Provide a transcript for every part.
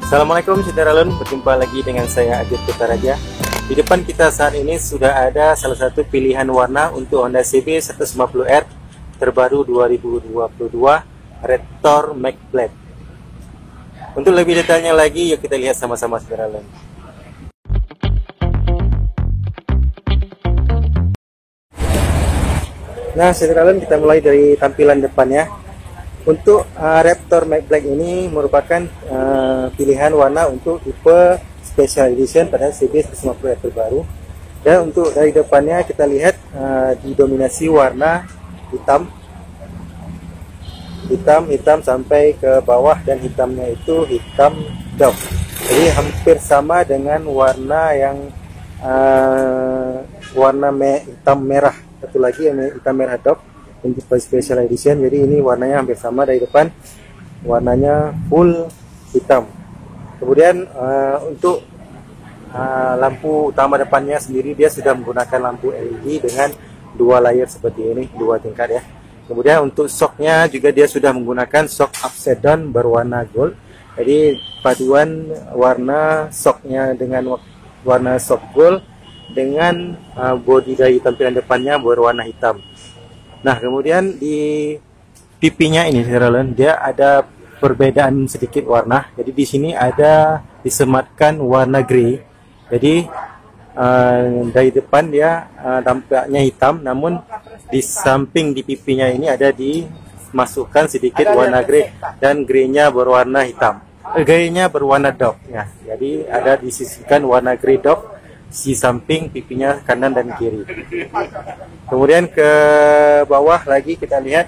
Assalamualaikum Saudara-Lun, berjumpa lagi dengan saya Ajit Putaraja. Di depan kita saat ini sudah ada salah satu pilihan warna untuk Honda CB 150R terbaru 2022 Raptor Matte Black. Untuk lebih detailnya lagi, yuk kita lihat sama-sama Saudara-Lun. Nah Saudara-Lun, kita mulai dari tampilan depannya. Untuk Raptor Matte Black ini merupakan pilihan warna untuk tipe Special Edition pada CB 150R terbaru. Dan untuk dari depannya kita lihat didominasi warna hitam sampai ke bawah, dan hitamnya itu hitam doff. Jadi hampir sama dengan warna yang hitam merah. Satu lagi yang hitam merah doff untuk Special Edition. Jadi ini warnanya hampir sama dari depan, warnanya full hitam. Kemudian untuk lampu utama depannya sendiri, dia sudah menggunakan lampu LED dengan dua layer seperti ini, dua tingkat ya. Kemudian untuk shocknya juga dia sudah menggunakan shock upside down berwarna gold. Jadi paduan warna shocknya dengan warna shock gold dengan bodi dari tampilan depannya berwarna hitam. Nah, kemudian di pipinya ini Saudara-Lun, dia ada perbedaan sedikit warna. Jadi di sini ada disematkan warna grey. Jadi dari depan dia tampaknya hitam, namun di samping di pipinya ini ada dimasukkan sedikit warna grey, dan greynya berwarna hitam. Greynya berwarna doff ya. Jadi ada disisihkan warna grey doff di samping pipinya kanan dan kiri. Kemudian ke bawah lagi kita lihat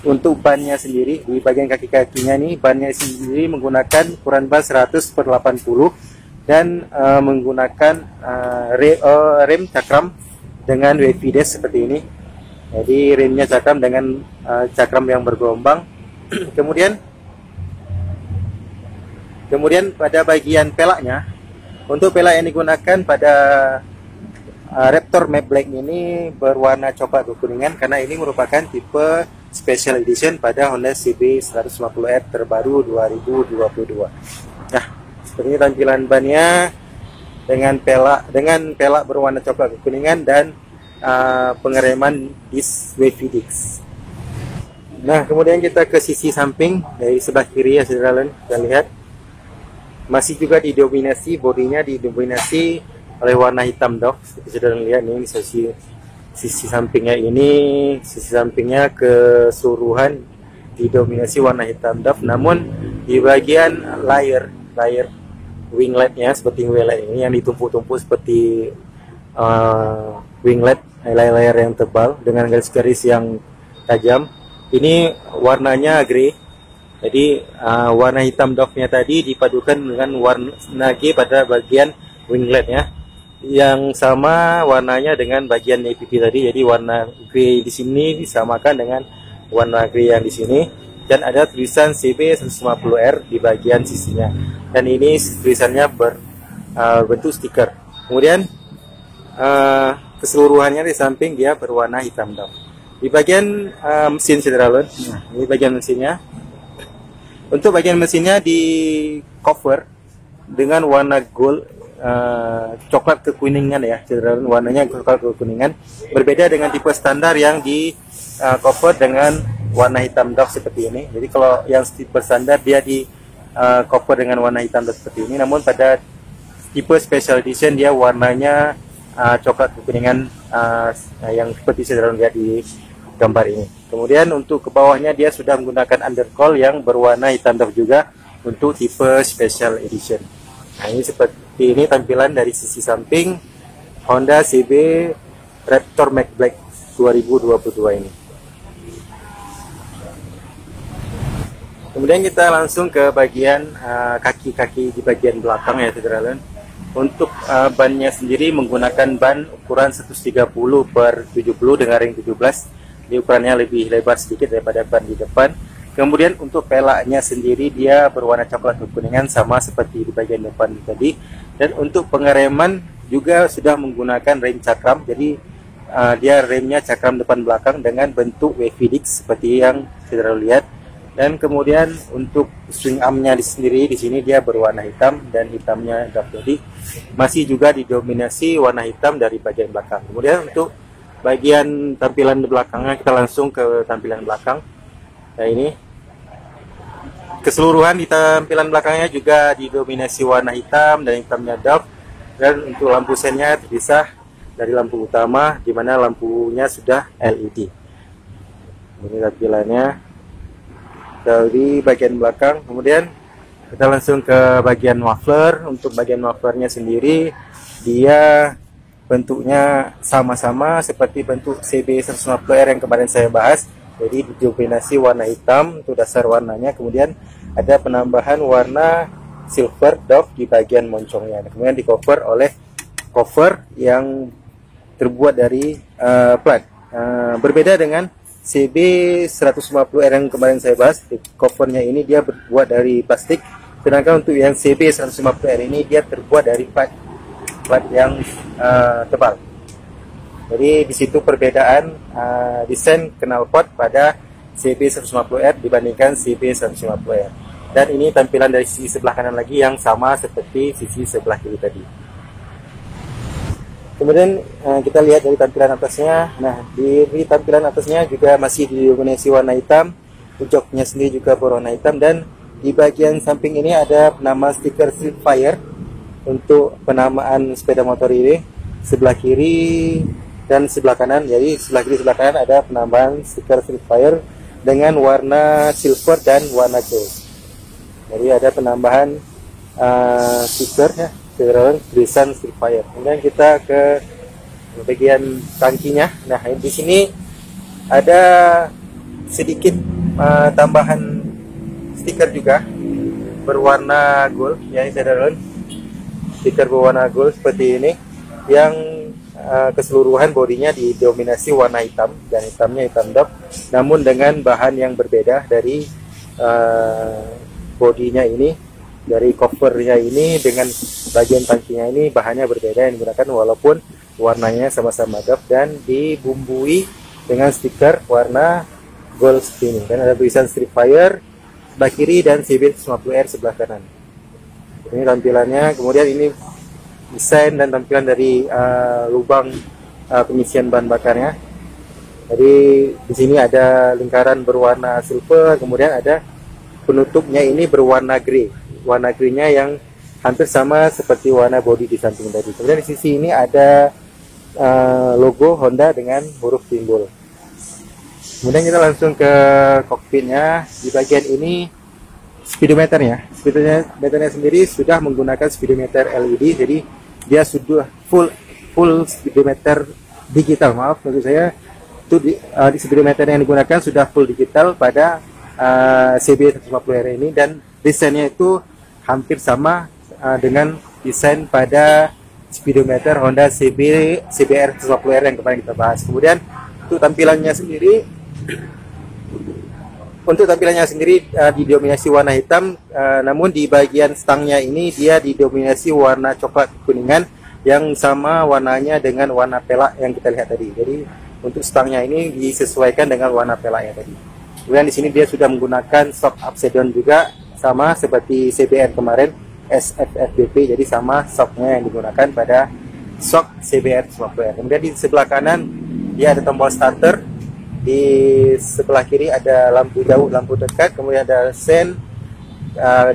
untuk bannya sendiri. Di bagian kaki-kakinya nih, bannya sendiri menggunakan ukuran ban 100/80 dan menggunakan rem cakram dengan wavy dash seperti ini. Jadi remnya cakram dengan cakram yang bergelombang. Kemudian pada bagian pelaknya, untuk pelak yang digunakan pada Raptor Matte Black ini berwarna coklat kekuningan, karena ini merupakan tipe Special Edition pada Honda CB 150R terbaru 2022. Nah, seperti ini tampilan bannya dengan pelak berwarna coklat kekuningan dan pengereman disc wavy disc. Nah, kemudian kita ke sisi samping dari sebelah kiri ya Saudara-Lun, kita lihat masih juga didominasi, bodinya didominasi oleh warna hitam doff. Seperti sudah lihat nih, sisi sampingnya ini, sisi sampingnya keseluruhan didominasi warna hitam doff. Namun di bagian layer wingletnya, seperti winglet ini yang ditumpuk-tumpuk seperti winglet, layer yang tebal dengan garis-garis yang tajam. Ini warnanya grey. Jadi warna hitam doffnya tadi dipadukan dengan warna G pada bagian wingletnya, yang sama warnanya dengan bagian navy tadi. Jadi warna grey di sini disamakan dengan warna grey yang di sini, dan ada tulisan CB 150R di bagian sisinya. Dan ini tulisannya berbentuk stiker. Kemudian keseluruhannya di samping dia berwarna hitam doff. Di bagian mesin Saudara-Lun, nah, ini bagian mesinnya. Untuk bagian mesinnya di cover dengan warna gold coklat kekuningan ya, warnanya coklat kekuningan, berbeda dengan tipe standar yang di cover dengan warna hitam doff seperti ini. Jadi kalau yang tipe standar dia di cover dengan warna hitam doff seperti ini, namun pada tipe Special Edition dia warnanya coklat kekuningan yang seperti Saudara lihat di gambar ini. Kemudian untuk ke bawahnya dia sudah menggunakan undercoil yang berwarna hitam doff juga untuk tipe Special Edition. Nah, ini seperti ini tampilan dari sisi samping Honda CB Raptor Matte Black 2022 ini. Kemudian kita langsung ke bagian kaki-kaki di bagian belakang ya Saudara-Lun. Untuk bannya sendiri menggunakan ban ukuran 130/70 dengan ring 17. Ini ukurannya lebih lebar sedikit daripada ban di depan. Kemudian untuk pelaknya sendiri dia berwarna coklat kekuningan sama seperti di bagian depan tadi. Dan untuk pengereman juga sudah menggunakan rem cakram. Jadi dia remnya cakram depan belakang dengan bentuk wavy disc seperti yang saudara lihat. Dan kemudian untuk swing armnya sendiri di sini dia berwarna hitam dan hitamnya dark body, masih juga didominasi warna hitam dari bagian belakang. Kemudian untuk bagian tampilan belakangnya, kita langsung ke tampilan belakang. Nah, ini keseluruhan di tampilan belakangnya juga didominasi warna hitam dan hitamnya dark. Dan untuk lampu sennya terpisah dari lampu utama, di mana lampunya sudah LED. Ini tampilannya dari bagian belakang. Kemudian kita langsung ke bagian muffler. Untuk bagian mufflernya sendiri, dia bentuknya sama-sama seperti bentuk CB150R yang kemarin saya bahas. Jadi didominasi warna hitam untuk dasar warnanya. Kemudian ada penambahan warna silver dove di bagian moncongnya. Kemudian di cover oleh cover yang terbuat dari plat. Berbeda dengan CB150R yang kemarin saya bahas, covernya ini dia berbuat dari plastik, sedangkan untuk yang CB150R ini dia terbuat dari plat yang tebal. Jadi di situ perbedaan desain knalpot pada CB150R dibandingkan CB150R. Dan ini tampilan dari sisi sebelah kanan lagi yang sama seperti sisi sebelah kiri tadi. Kemudian kita lihat dari tampilan atasnya. Nah, di tampilan atasnya juga masih didominasi warna hitam. Joknya sendiri juga berwarna hitam, dan di bagian samping ini ada penama stiker Street Fire untuk penamaan sepeda motor ini. Sebelah kiri dan sebelah kanan, jadi sebelah kiri sebelah kanan ada penambahan stiker Street Fire dengan warna silver dan warna gold. Jadi ada penambahan stiker ya, tulisan Street Fire. Kemudian kita ke bagian tangkinya. Nah, di sini ada sedikit tambahan stiker juga berwarna gold, ya, stiker berwarna gold seperti ini, yang keseluruhan bodinya didominasi warna hitam dan hitamnya hitam dark, namun dengan bahan yang berbeda dari bodinya ini. Dari covernya ini dengan bagian tangkinya ini bahannya berbeda yang digunakan, walaupun warnanya sama-sama dark dan dibumbui dengan stiker warna gold seperti ini. Dan ada tulisan Street Fire sebelah kiri dan CB150R sebelah kanan. Ini tampilannya. Kemudian ini desain dan tampilan dari lubang pengisian bahan bakarnya. Jadi di sini ada lingkaran berwarna silver, kemudian ada penutupnya ini berwarna grey. Warna grey-nya yang hampir sama seperti warna bodi di samping tadi. Kemudian di sisi ini ada logo Honda dengan huruf simbol. Kemudian kita langsung ke kokpitnya. Di bagian ini speedometernya. Speedometernya sendiri sudah menggunakan speedometer LED, jadi dia sudah full speedometer digital. Maaf, maksud saya itu di speedometer yang digunakan sudah full digital pada CB150R ini, dan desainnya itu hampir sama dengan desain pada speedometer Honda CBR 150R yang kemarin kita bahas. Kemudian untuk tampilannya sendiri, didominasi warna hitam, namun di bagian stangnya ini dia didominasi warna coklat kuningan yang sama warnanya dengan warna pelak yang kita lihat tadi. Jadi untuk stangnya ini disesuaikan dengan warna pelaknya tadi. Kemudian di sini dia sudah menggunakan shock upside down juga, sama seperti CBR kemarin SFFBP, jadi sama shocknya yang digunakan pada shock CBR 150R. Kemudian di sebelah kanan dia ada tombol starter, di sebelah kiri ada lampu jauh, lampu dekat, kemudian ada sen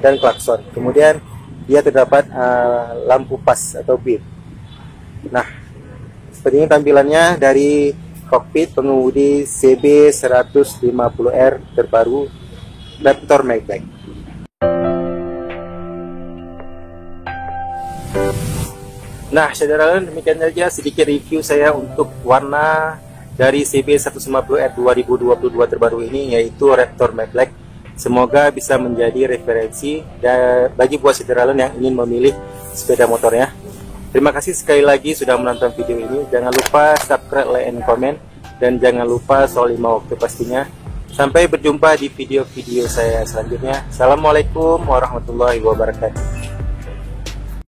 dan klakson. Kemudian dia terdapat lampu pas atau beep. Nah, seperti ini tampilannya dari kokpit pengemudi CB150R terbaru Raptor Maybach. Nah, saudara, demikian saja sedikit review saya untuk warna dari CB150R 2022 terbaru ini, yaitu Raptor Maybach. Semoga bisa menjadi referensi bagi buat saudara yang ingin memilih sepeda motornya. Terima kasih sekali lagi sudah menonton video ini. Jangan lupa subscribe, like, and comment, dan jangan lupa soal 5 waktu pastinya. Sampai berjumpa di video-video saya selanjutnya. Assalamualaikum warahmatullahi wabarakatuh.